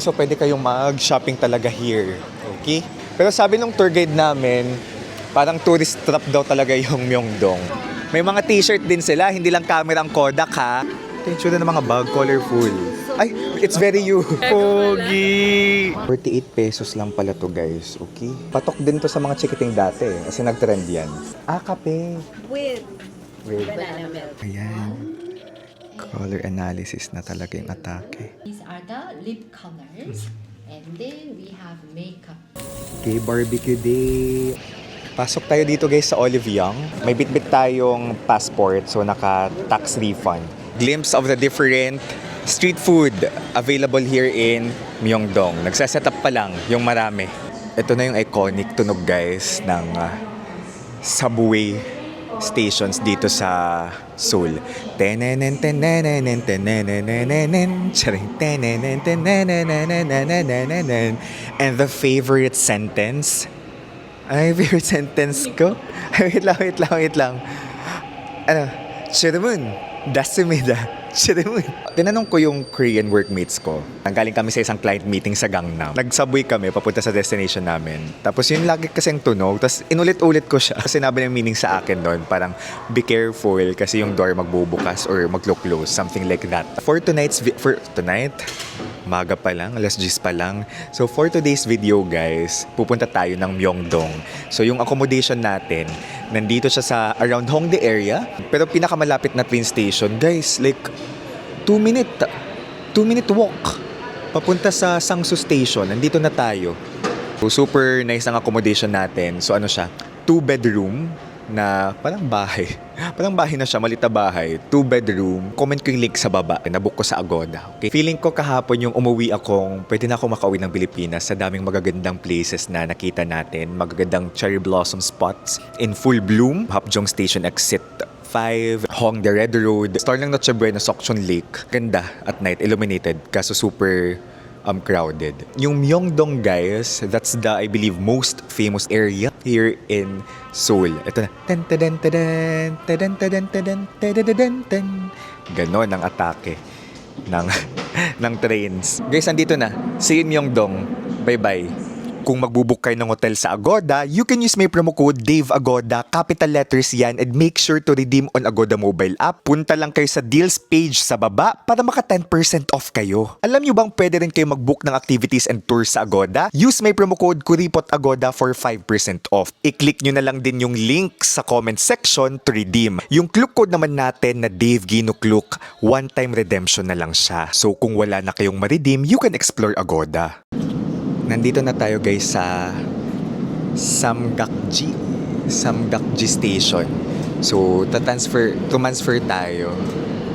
So pwede kayong mag-shopping talaga here. Okay? Pero sabi nung tour guide namin, parang tourist trap daw talaga yung Myeongdong. May mga t-shirt din sila, hindi lang camera ang Kodak ha. Ito yung ng mga bag, colorful. Ay, it's very you. Pogi! 48 pesos lang pala to guys, okay? Patok din to sa mga chikiting dati kasi nag-trend yan. Ah, kape. With banana milk. Ayan. Color analysis na talaga yung atake. These are the lip colors. And then we have makeup. Okay, barbecue day. Pasok tayo dito guys sa Olive Young. May bitbit tayong passport, so naka-tax refund. Glimpse of the different street food available here in Myeongdong. Nagsaset up pa lang yung marami. Ito na yung iconic tunog guys ng subway stations dito sa Seoul. Tenenen tenenen tenenen charing tenenen tenenen. And the favorite sentence. Ay, favorite sentence ko? Wait lang. Ano? Chiramun, dasumida. Chiramun. Tinanong ko yung Korean workmates ko. Nanggaling kami sa isang client meeting sa Gangnam. Nag-subway kami papunta sa destination namin. Tapos yun lagi kasing tunog. Tapos inulit-ulit ko siya. Sinabi ng meaning sa akin doon. Parang, be careful kasi yung door magbubukas or maglo-close. Something like that. For tonight, maga pa lang, alas 10 pa lang. So for today's video guys, pupunta tayo ng Myeongdong. So yung accommodation natin, nandito siya sa around Hongdae area. Pero pinakamalapit na train station, guys, like 2-minute walk. Papunta sa Sangsu Station, nandito na tayo. So super nice ang accommodation natin. So ano siya, 2-bedroom na parang bahay. Parang bahay na siya, malit na bahay. 2-bedroom. Comment ko yung link sa baba. Nabook ko sa Agoda. Okay? Feeling ko kahapon yung umuwi akong, pwede na ako makauwi ng Pilipinas sa daming magagandang places na nakita natin. Magagandang cherry blossom spots in full bloom. Hapjeong Station Exit 5, Hongdae Red Road, Star ng Noche Buena, Sokchon Lake. Ganda at night, illuminated. Kaso super crowded. Yung Myeongdong guys, that's the, I believe, most famous area here in Seoul. Ito na. Ganon ang atake ng trains. Guys, andito na. See you in Myeongdong. Bye-bye. Kung magbubook kayo ng hotel sa Agoda, you can use my promo code DAVEAGODA, capital letters yan, and make sure to redeem on Agoda mobile app. Punta lang kayo sa deals page sa baba para maka 10% off kayo. Alam nyo bang pwede rin kayo magbook ng activities and tours sa Agoda? Use my promo code KURIPOTAGODA for 5% off. I-click nyo na lang din yung link sa comment section to redeem. Yung Klook code naman natin na Dave Gino Klook, one-time redemption na lang siya. So kung wala na kayong ma-redeem, you can explore Agoda. Nandito na tayo guys sa Samgakji Station. So, transfer tayo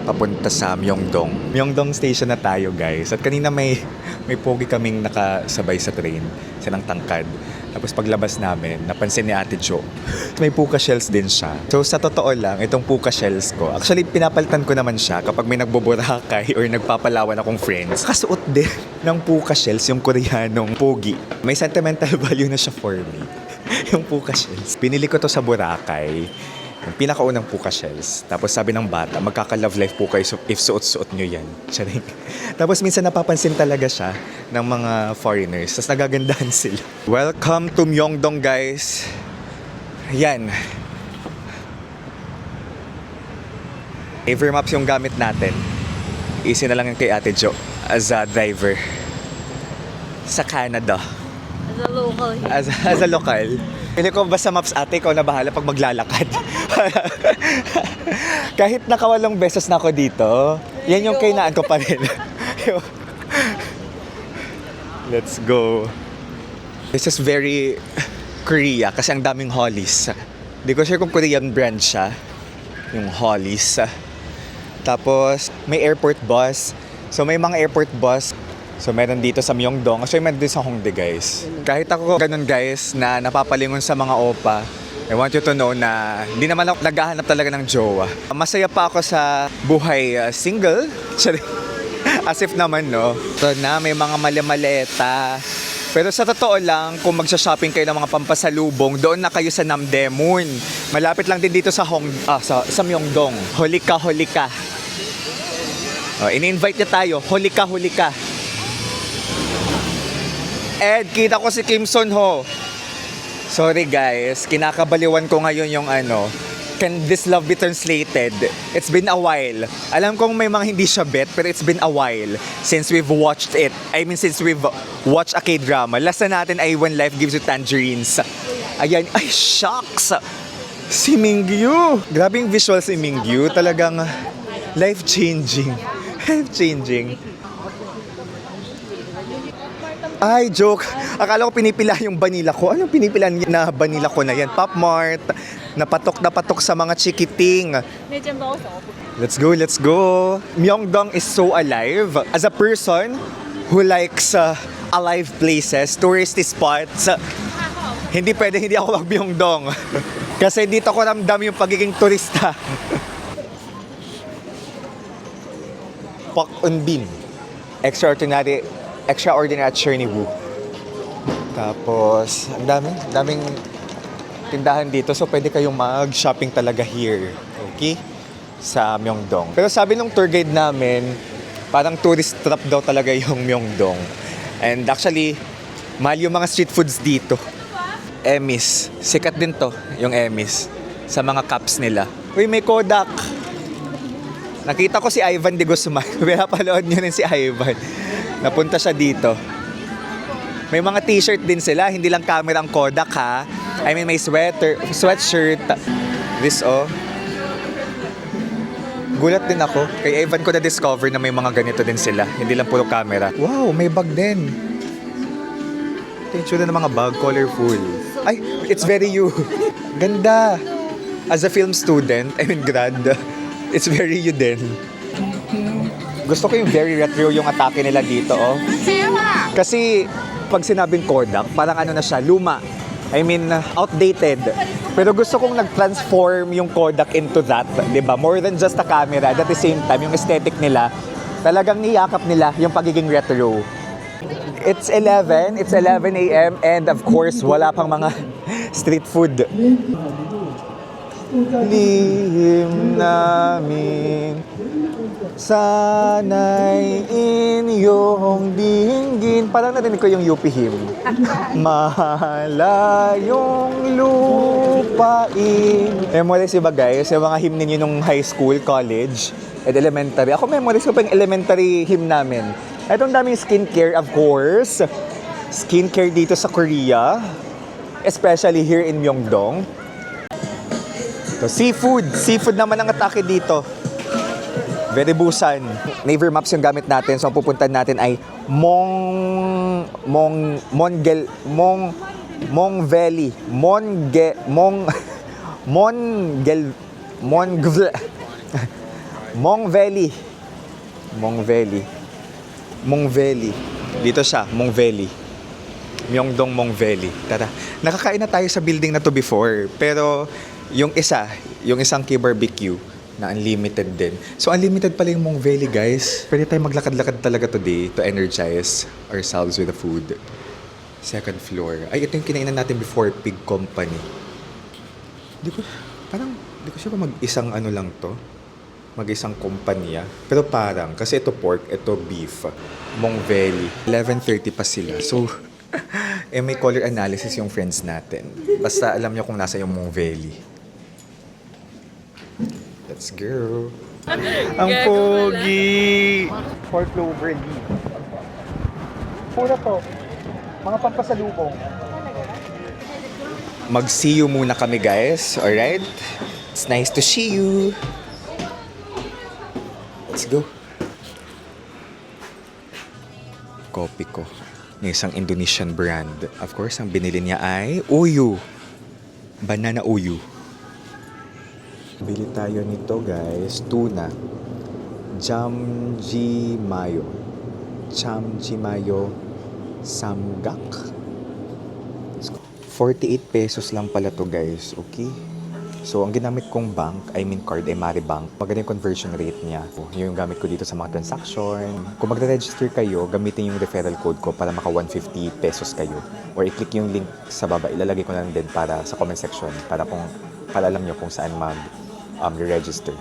papunta sa Myeongdong. Myeongdong Station na tayo guys. At kanina may pogi kaming nakasabay sa train. Silang tangkad. Tapos paglabas namin, napansin ni Ate Jo, may puka shells din siya. So sa totoo lang, itong puka shells ko, actually pinapalitan ko naman siya kapag may nagboborakay or nagpapalawan akong friends. Kasuot din ng puka shells yung Koreanong pogi. May sentimental value na siya for me. Yung puka shells. Pinili ko to sa Boracay. Yung pinakaunang puka shells. Tapos sabi ng bata, magkaka-love life po kayo if suot-suot nyo yan. Charing. Tapos minsan napapansin talaga siya ng mga foreigners. Tapos nagagandahan sila. Welcome to Myeongdong guys. Yan. Evermaps yung gamit natin. Easy na lang yung kay Ate Jo as a driver. Sa Canada. As a local here. As a local. Pili ko basta maps ate, ikaw na bahala pag maglalakad. Kahit nakawalong beses na ako dito, yan yung kainaan ko pa rin. Let's go. This is very Korea kasi ang daming Hollies. Di ko sure kung Korean brand siya. Yung Hollies. Tapos may airport bus. So may mga airport bus. So meron dito sa Myeongdong. Actually meron din sa Hongdae guys. Kahit ako ganun guys na napapalingon sa mga opa, I want you to know na hindi naman ako naghahanap talaga ng jowa. Masaya pa ako sa buhay single. As if naman no. So na may mga mali-maleta. Pero sa totoo lang, kung magsha-shopping kayo ng mga pampasalubong, doon na kayo sa Namdaemun. Malapit lang din dito sa sa Myeongdong. Holika. Oh, ini-invite niya tayo. Holika. Ed, kita ko si Kim Son Ho. Sorry guys, kinakabaliwan ko ngayon yung ano. Can this love be translated? It's been a while. Alam kong may mga hindi siya bet, pero it's been a while since we've watched it. I mean, since we've watched a K-drama. Last na natin ay When Life Gives You Tangerines. Ayan, ay shucks! Si Mingyu! Grabe yung visual si Mingyu. Talagang life-changing. Life-changing. Ay, joke. Akala ko pinipila yung vanilla ko. Anong pinipila na vanilla ko na yan? Pop Mart. Napatok sa mga chikiting. Let's go, let's go. Myeongdong is so alive. As a person who likes alive places, touristy spots, hindi pwede hindi ako mag-Myeongdong. Kasi dito ko ramdam yung pagiging turista. Pak Eun-bin. Extraordinary at Shirley Woo. Tapos, ang daming tindahan dito. So, pwede kayong mag-shopping talaga here. Okay? Sa Myeongdong. Pero sabi nung tour guide namin, parang tourist trap daw talaga yung Myeongdong. And actually, mahal yung mga street foods dito. Emis. Sikat din to, yung Emis. Sa mga cups nila. Uy, may Kodak. Nakita ko si Ivan de Guzman. Pinapalood nyo rin si Ivan. Napunta siya dito. May mga t-shirt din sila. Hindi lang camera ang Kodak ha. I mean, may sweatshirt. This Gulat din ako. Kay Ivan ko na-discover na may mga ganito din sila. Hindi lang puro camera. Wow, may bag din. Ito yung tsura ng mga bag. Colorful. Ay, it's very you. Ganda. As a film student, I mean grad, it's very you din. Gusto ko yung very retro yung atake nila dito, oh. Kasi pag sinabing Kodak, parang ano na siya, luma. I mean, outdated. Pero gusto kong nag-transform yung Kodak into that, di ba? More than just a camera. At the same time, yung aesthetic nila, talagang niyakap nila yung pagiging retro. It's 11 a.m. and of course, wala pang mga street food. Lihim namin sana'y inyong dinggin. Parang narinig ko yung UP hymn. Mahalayong lupain. Memorize ba guys? Yung mga hymn ninyo nung high school, college, at elementary. Ako memorize ko pa yung elementary hymn namin. Itong daming skincare, of course. Skincare dito sa Korea. Especially here in Myeongdong. So, seafood. Seafood naman ang atake dito. Very Busan. Naver maps yung gamit natin. So, ang pupuntahan natin ay Mong Valley. Mong Valley. Dito siya, Mong Valley. Myeongdong Mong Valley. Tara. Nakakain na tayo sa building na to before. Pero yung isang K-barbecue na unlimited din. So, unlimited pala yung Mong Valley, guys. Pwede tayo maglakad-lakad talaga today to energize ourselves with the food. Second floor. Ay, ito yung kinainan natin before, Pig Company. Di ko siya pa mag-isang ano lang to. Mag-isang kumpanya. Pero parang, kasi ito pork, ito beef. Mong Valley. 11:30 pa sila. So, may color analysis yung friends natin. Basta alam nyo kung nasa yung Mong Valley. Let's go. Ang pogi! Pork clover leaf. Pura to. Mga pampasalubong. Mag-see you muna kami, guys. Alright? It's nice to see you. Let's go. Kopi ko. Ng isang Indonesian brand. Of course, ang binili niya ay uyu. Banana uyu. Bili tayo nito, guys. Tuna. Jamji mayo. Samgak. 48 pesos lang pala to, guys. Okay? So, ang ginamit kong bank, I mean card, ay Maribank. Maganda yung conversion rate niya. Yung gamit ko dito sa mga transaction. Kung magre-register kayo, gamitin yung referral code ko para maka 150 pesos kayo. Or i-click yung link sa baba. Ilalagay ko na lang din para sa comment section para alam nyo kung saan mag-register.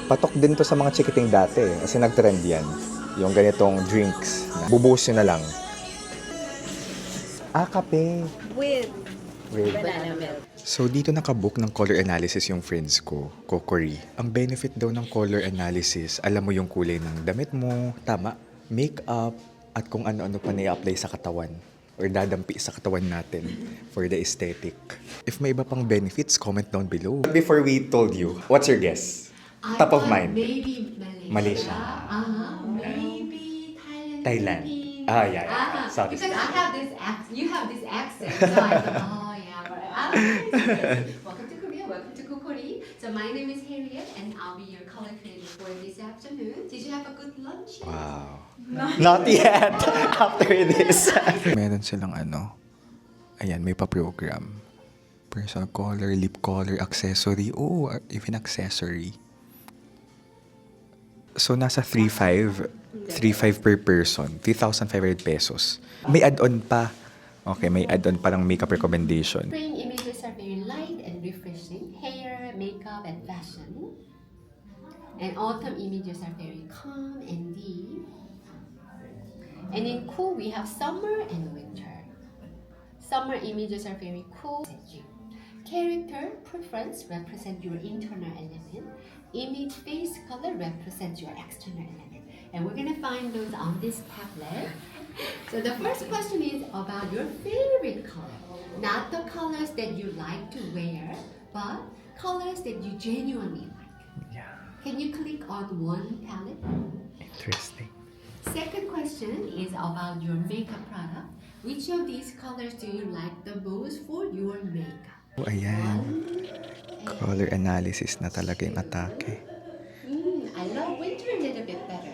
Patok din to sa mga chikiting dati. Kasi nag-trend yan. Yung ganitong drinks. Bubuhos nyo na lang. kape. With Wait. banana milk. So, dito nakabook ng color analysis yung friends ko, Kokori. Ang benefit daw ng color analysis, alam mo yung kulay ng damit mo, tama, makeup, at kung ano-ano pa na-apply sa katawan or dadampi sa katawan natin for the aesthetic. If may iba pang benefits, comment down below. Before we told you, what's your guess? Top of mind. Maybe Malaysia. Malaysia. Maybe Thailand. Thailand. Philippines. Yeah. Southeast Because I have this you have this accent. So I thought, oh yeah, right. Welcome to Korea. Welcome to Kokori. So my name is Harriet, and I'll be your color creator for this afternoon. Did you have a good lunch? Wow. Not yet. After this. Meron silang ayan, may pa-program. Personal color, lip color, accessory. Oh, even accessory. So, nasa 3,500 per person. 3,500 pesos. May add-on pa. Okay, may add-on parang makeup recommendation. Spring images are very light and refreshing. Hair, makeup, and fashion. And autumn images are very calm and deep. And in cool, we have summer and winter. Summer images are very cool. Character preference represent your internal element. Image face color represents your external element. And we're gonna find those on this tablet. So the first question is about your favorite color. Not the colors that you like to wear, but colors that you genuinely like. Yeah, Can you click on one palette? interesting. Second question is about your makeup product. Which of these colors do you like the most for your makeup? Oh, ayan. Color analysis na talaga yung atake. I love winter a little bit better.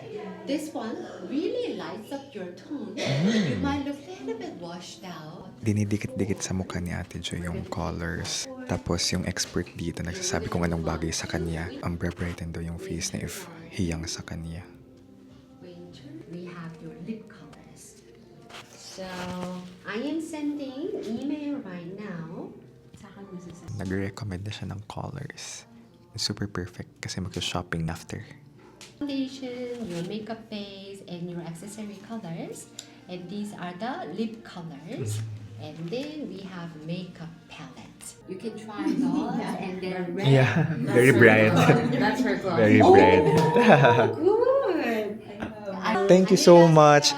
This one really lights up your tone. You might look a little bit washed out. Dinidikit-dikit sa mukha ni Ate Jo yung colors. Tapos yung expert dito nagsasabi kung anong bagay sa kanya. Ang brighten daw yung face na if hiyang sa kanya. Winter, we have your lip colors. So, I am sending email right now. Nag-recommend na siya ng colors. Super perfect kasi mag-shopping na after. Foundation, your makeup base, and your accessory colors. And these are the lip colors. And then we have makeup palette. You can try those and then red. Yeah, very bright. That's her glove. Very bright. Good. Thank you so much.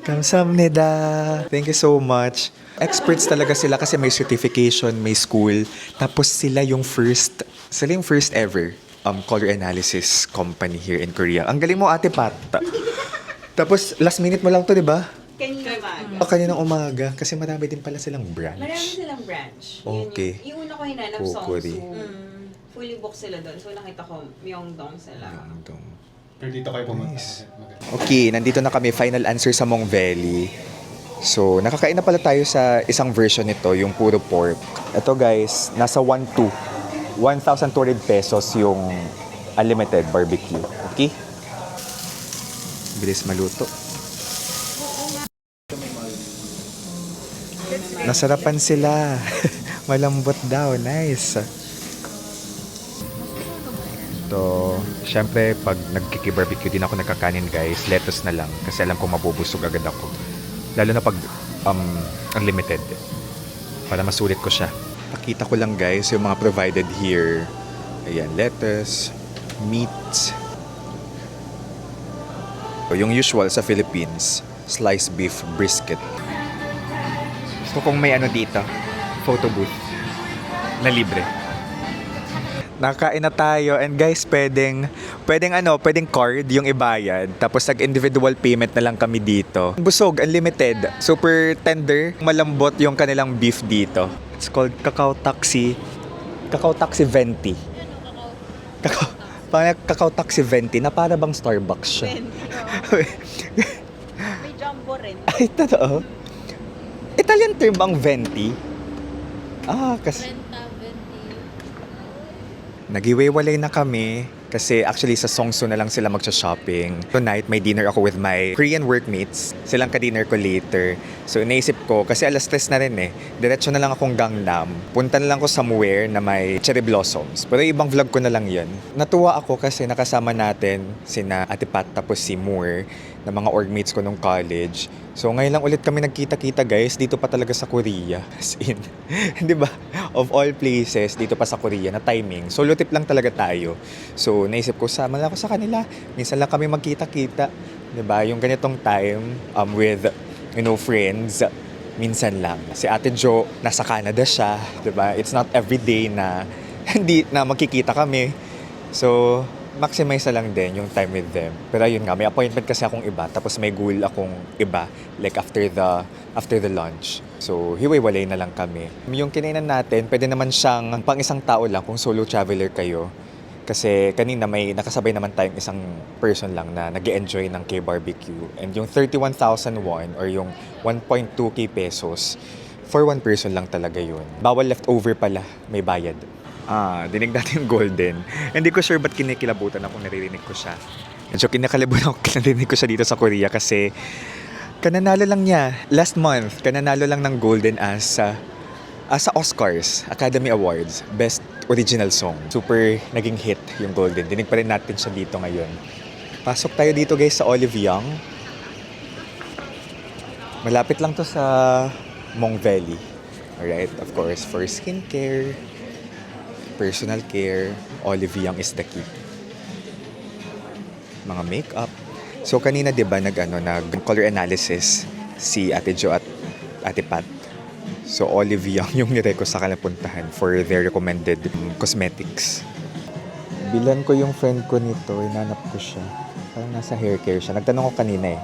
Kamsahamnida. Thank you so much. Experts talaga sila kasi may certification, may school. Tapos sila yung first ever color analysis company here in Korea. Ang galing mo, Ate Pat. Tapos last minute mo lang to, di ba? Kanina umaga. O kaninang umaga kasi marami din pala silang branch. Marami silang branch. Okay. Yung una ko hinanap, Kokori. Songsu. Fully booked sila doon. So nakita ko, Myeongdong sila. Pero dito kayo pumunta. Nice. Okay, nandito na kami. Final answer sa Mong Valley. So, nakakain na pala tayo sa isang version nito, yung puro pork. Ito guys, nasa 1,200 pesos yung unlimited barbecue. Okay? Bilis maluto. Nasarapan sila. Malambot daw. Nice. So, syempre, pag nagkiki-barbecue din ako nagkakanin guys, lettuce na lang. Kasi alam ko mabubusog agad ako. Lalo na pag unlimited. Para masulit ko siya. Pakita ko lang guys yung mga provided here. Ayan, lettuce, meat. So, yung usual sa Philippines, sliced beef brisket. Gusto kong may ano dito, photo booth na libre. Nakain na tayo and guys, pwedeng card yung ibayad tapos nag-individual payment na lang kami dito. Busog, unlimited, super tender, malambot yung kanilang beef dito. It's called Kakao Taxi Venti. Kakao Taxi Venti na para bang Starbucks siya. May jumbo rin. Ay, totoo. Italian term bang Venti? Kasi nagiwewalay na kami kasi actually sa Songsu na lang sila magsha-shopping. Tonight, may dinner ako with my Korean workmates. Silang ka-dinner ko later. So, naisip ko, kasi alas 3 na rin diretso na lang akong Gangnam. Punta na lang ko somewhere na may cherry blossoms. Pero ibang vlog ko na lang yun. Natuwa ako kasi nakasama natin sina Ate Pat tapos si Moore ng mga orgmates ko nung college. So ngayon lang ulit kami nagkita-kita guys, dito pa talaga sa Korea. As in, di ba? Of all places, dito pa sa Korea na timing. Solo trip lang talaga tayo. So naisip ko, sama lang ako sa kanila. Minsan lang kami magkita-kita. Di ba? Yung ganitong time with, friends, minsan lang. Si Ate Jo, nasa Canada siya. Di ba? It's not every day na hindi na magkikita kami. So, maximize na lang din yung time with them. Pero ayun nga, may appointment kasi akong iba, tapos may goal akong iba, like after the lunch. So, hiwa-walay na lang kami. Yung kinainan natin, pwede naman siyang pang isang tao lang kung solo traveler kayo. Kasi kanina may nakasabay naman tayong isang person lang na nag-enjoy ng K-barbecue. And yung 31,000 won or yung 1.2k pesos, for one person lang talaga yun. Bawal leftover pala, may bayad. Dinig natin yung golden. Hindi ko sure ba't kinikilabutan ako naririnig ko siya. So kinakalibutan ako naririnig ko siya dito sa Korea kasi kananalo lang niya. Last month, kananalo lang ng golden as sa Oscars, Academy Awards, Best Original Song. Super naging hit yung golden. Dinig pa rin natin siya dito ngayon. Pasok tayo dito guys sa Olive Young. Malapit lang to sa Mong Valley. Alright, of course, for skincare, personal care, Olive Young is the key. Mga makeup. So kanina 'di ba nag color analysis si Ate Jo at Ate Pat. So Olive Young yung nireko sa kanilang puntahan for their recommended cosmetics. Bilan ko yung friend ko nito, inanap ko siya. Parang nasa hair care siya. Nagtanong ko kanina eh.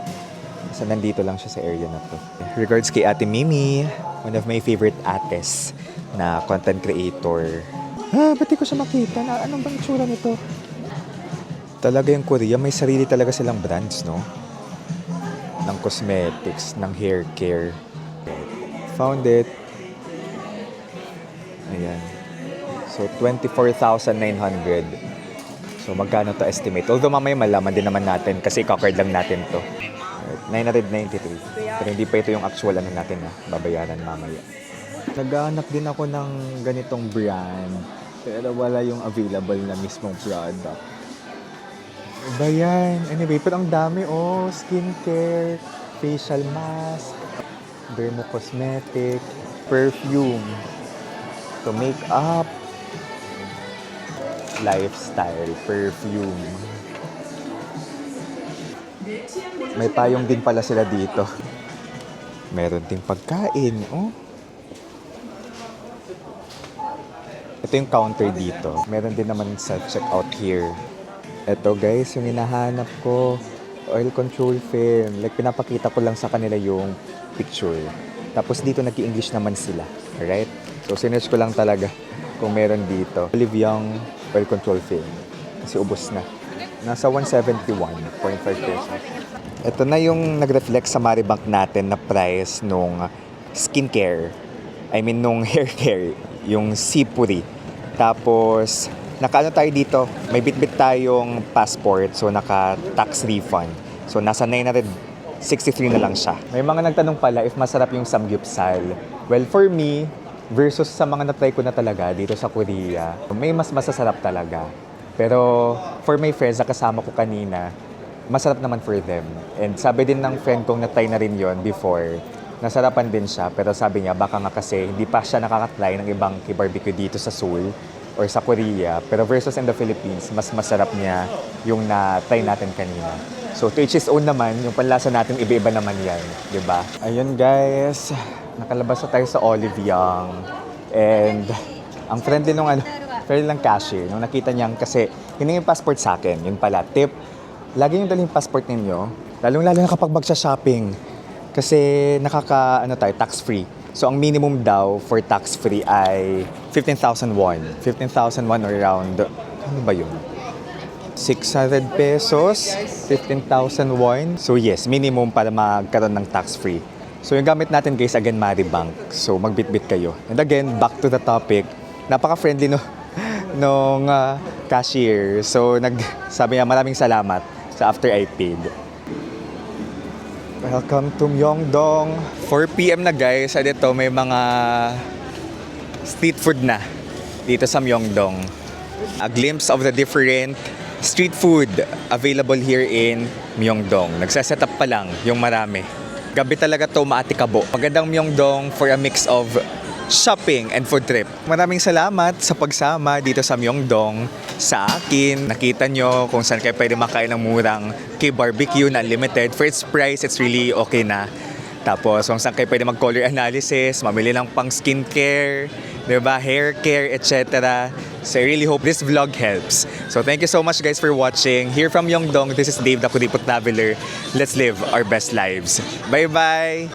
So nandito lang siya sa area na to. Regards kay Ate Mimi, one of my favorite ates na content creator. Ba't di ko siya makita? Anong bang itsura nito? Talaga yung Korea, may sarili talaga silang brands, no? Ng cosmetics, ng hair care. Found it. Ayan. So, 24,900. So, magkano to estimate? Although mamaya malaman din naman natin kasi i-card lang natin to. 993. Pero hindi pa ito yung actual natin babayaran mamaya. Naghahanap din ako ng ganitong brand, pero wala yung available na mismong product. Iba yan. Anyway, pero ang dami skincare, facial mask, dermo cosmetic, perfume, to makeup, lifestyle, perfume. May payong din pala sila dito. Meron ding pagkain, Ito yung counter dito. Meron din naman self-checkout here. Ito guys, yung hinahanap ko. Oil control film. Like, pinapakita ko lang sa kanila yung picture. Tapos dito nag-i-English naman sila. Alright? So, sinerch ko lang talaga kung meron dito. Olive Young oil control film. Kasi ubos na. Nasa 171.5 pesos. Ito na yung nag-reflect sa Maribank natin na price nung skincare. I mean, nung hair care. Yung Sipuri. Tapos, nakaano tayo dito? May bit-bit tayong passport. So, naka-tax refund. So, nasa 963 na lang siya. May mga nagtanong pala if masarap yung samgyeopsal. Well, for me, versus sa mga na-try ko na talaga dito sa Korea, may mas masasarap talaga. Pero, for my friends na kasama ko kanina, masarap naman for them. And sabi din ng friend kong na-try na rin yon before, nasarapan din siya, pero sabi niya, baka nga kasi hindi pa siya nakaka-try ng ibang K-barbecue dito sa Seoul or sa Korea. Pero versus in the Philippines, mas masarap niya yung na-try natin kanina. So, to each his own naman, yung panlasa natin, iba-iba naman yan. Diba? Ayun guys, nakalabas na tayo sa Olive Young. And, ang friendly nung friendly lang cashier, nung nakita niya kasi hiningi yung passport sa akin, yun pala, tip, lagi yung dali yung passport ninyo, lalong-lalo na kapag magsha-shopping. Kasi tayo, tax-free. So, ang minimum daw for tax-free ay 15,000 won. 15,000 won or around, ano ba yun? 600 pesos, 15,000 won. So, yes, minimum para magkaroon ng tax-free. So, yung gamit natin guys, again, Maribank. So, magbit-bit kayo. And again, back to the topic. Napaka-friendly nung cashier. So, sabi niya, maraming salamat sa after I paid. Welcome to Myeongdong. 4 PM na guys. Dito may mga street food na dito sa Myeongdong. A glimpse of the different street food available here in Myeongdong. Nagsaset up pa lang yung marami. Gabi talaga to maatikabo. Magandang Myeongdong for a mix of shopping and food trip. Maraming salamat sa pagsama dito sa Myeongdong sa akin. Nakita nyo kung saan kayo pwede makain ng murang K-barbecue na unlimited. For its price, it's really okay na. Tapos kung saan kayo pwede mag-color analysis, mamili ng pang skincare, diba? Hair care, etc. So I really hope this vlog helps. So thank you so much guys for watching. Here from Myeongdong, this is Dave the Kuripot Traveler. Let's live our best lives. Bye-bye!